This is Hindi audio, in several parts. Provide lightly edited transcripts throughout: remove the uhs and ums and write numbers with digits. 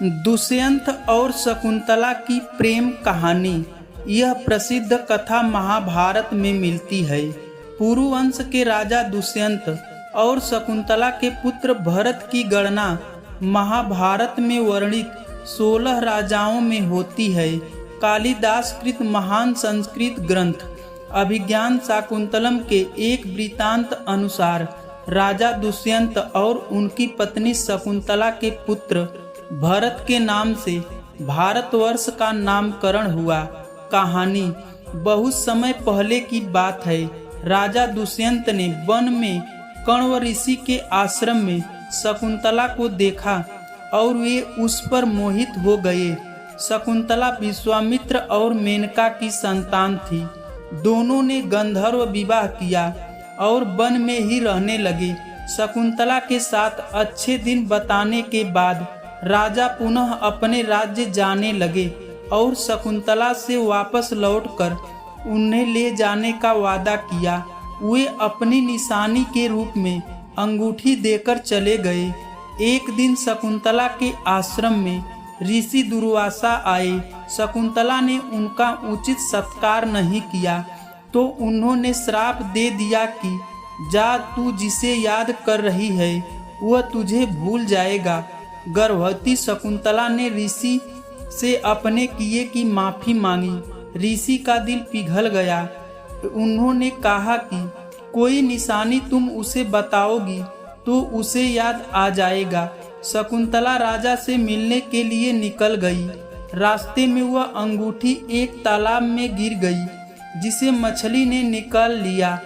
दुष्यंत और शकुंतला की प्रेम कहानी। यह प्रसिद्ध कथा महाभारत में मिलती है। पुरुवंश के राजा दुष्यंत और शकुंतला के पुत्र भरत की गणना महाभारत में वर्णित 16 राजाओं में होती है। कालिदास कृत महान संस्कृत ग्रंथ अभिज्ञान शाकुंतलम के एक वृत्तांत अनुसार राजा दुष्यंत और उनकी पत्नी शकुंतला के पुत्र भरत के नाम से भारतवर्ष का नामकरण हुआ। कहानी बहुत समय पहले की बात है। राजा दुष्यंत ने वन में कण्व ऋषि के आश्रम में शकुंतला को देखा और वे उस पर मोहित हो गए। शकुंतला विश्वामित्र और मेनका की संतान थी। दोनों ने गंधर्व विवाह किया और वन में ही रहने लगे। शकुंतला के साथ अच्छे दिन बताने के बाद राजा पुनः अपने राज्य जाने लगे और शकुंतला से वापस लौटकर उन्हें ले जाने का वादा किया। वे अपनी निशानी के रूप में अंगूठी देकर चले गए। एक दिन शकुंतला के आश्रम में ऋषि दुर्वासा आए। शकुंतला ने उनका उचित सत्कार नहीं किया तो उन्होंने श्राप दे दिया कि जा, तू जिसे याद कर रही है वह तुझे भूल जाएगा। गर्भवती शकुंतला ने ऋषि से अपने किए की माफी मांगी। ऋषि का दिल पिघल गया। उन्होंने कहा कि कोई निशानी तुम उसे बताओगी तो उसे याद आ जाएगा। शकुंतला राजा से मिलने के लिए निकल गई। रास्ते में वह अंगूठी एक तालाब में गिर गई जिसे मछली ने निकाल लिया।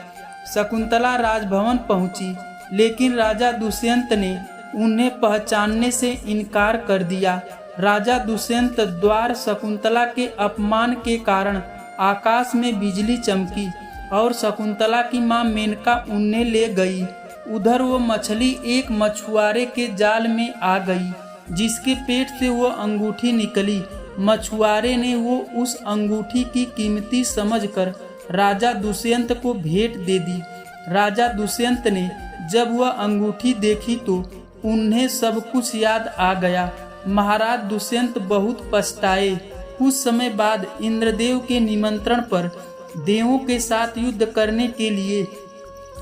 शकुंतला राजभवन पहुंची, लेकिन राजा दुष्यंत ने उन्हें पहचानने से इनकार कर दिया। राजा दुष्यंत द्वार शकुंतला के अपमान के कारण आकाश में बिजली चमकी और शकुंतला की मां मेनका उन्हें ले गई। उधर वो मछली एक मछुआरे के जाल में आ गई जिसके पेट से वो अंगूठी निकली। मछुआरे ने वो उस अंगूठी की कीमती समझकर राजा दुष्यंत को भेंट दे दी। राजा दुष्यंत ने जब वह अंगूठी देखी तो उन्हें सब कुछ याद आ गया। महाराज दुष्यंत बहुत पछताए। कुछ समय बाद इंद्रदेव के निमंत्रण पर देवों के साथ युद्ध करने के लिए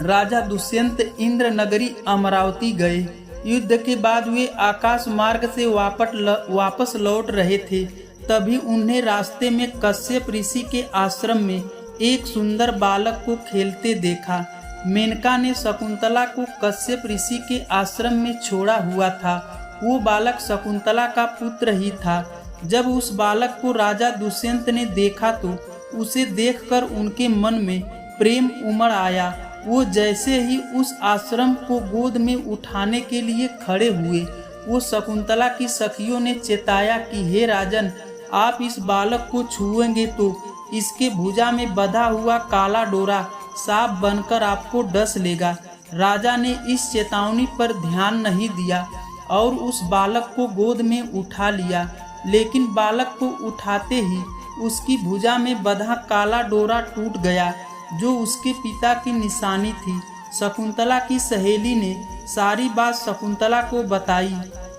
राजा दुष्यंत इंद्र नगरी अमरावती गए। युद्ध के बाद वे आकाश मार्ग से वापस लौट रहे थे। तभी उन्हें रास्ते में कश्यप ऋषि के आश्रम में एक सुंदर बालक को खेलते देखा। मेनका ने शकुंतला को कश्यप ऋषि के आश्रम में छोड़ा हुआ था। वो बालक शकुंतला का पुत्र ही था। जब उस बालक को राजा दुष्यंत ने देखा तो उसे देखकर उनके मन में प्रेम उमड़ आया। वो जैसे ही उस आश्रम को गोद में उठाने के लिए खड़े हुए, वो शकुंतला की सखियों ने चेताया कि हे राजन, आप इस बालक को छुएंगे तो इसके भुजा में बंधा हुआ काला डोरा सांप बनकर आपको डस लेगा। राजा ने इस चेतावनी पर ध्यान नहीं दिया और उस बालक को गोद में उठा लिया, लेकिन बालक को उठाते ही उसकी भुजा में बंधा काला डोरा टूट गया जो उसके पिता की निशानी थी। शकुंतला की सहेली ने सारी बात शकुंतला को बताई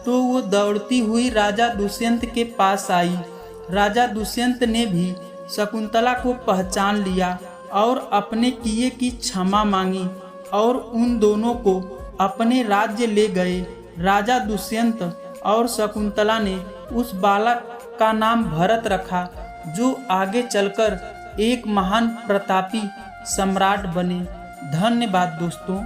तो वो दौड़ती हुई राजा दुष्यंत के पास आई। राजा दुष्यंत ने भी शकुंतला को पहचान लिया और अपने किए की क्षमा मांगी और उन दोनों को अपने राज्य ले गए। राजा दुष्यंत और शकुंतला ने उस बालक का नाम भरत रखा जो आगे चलकर एक महान प्रतापी सम्राट बने। धन्यवाद दोस्तों।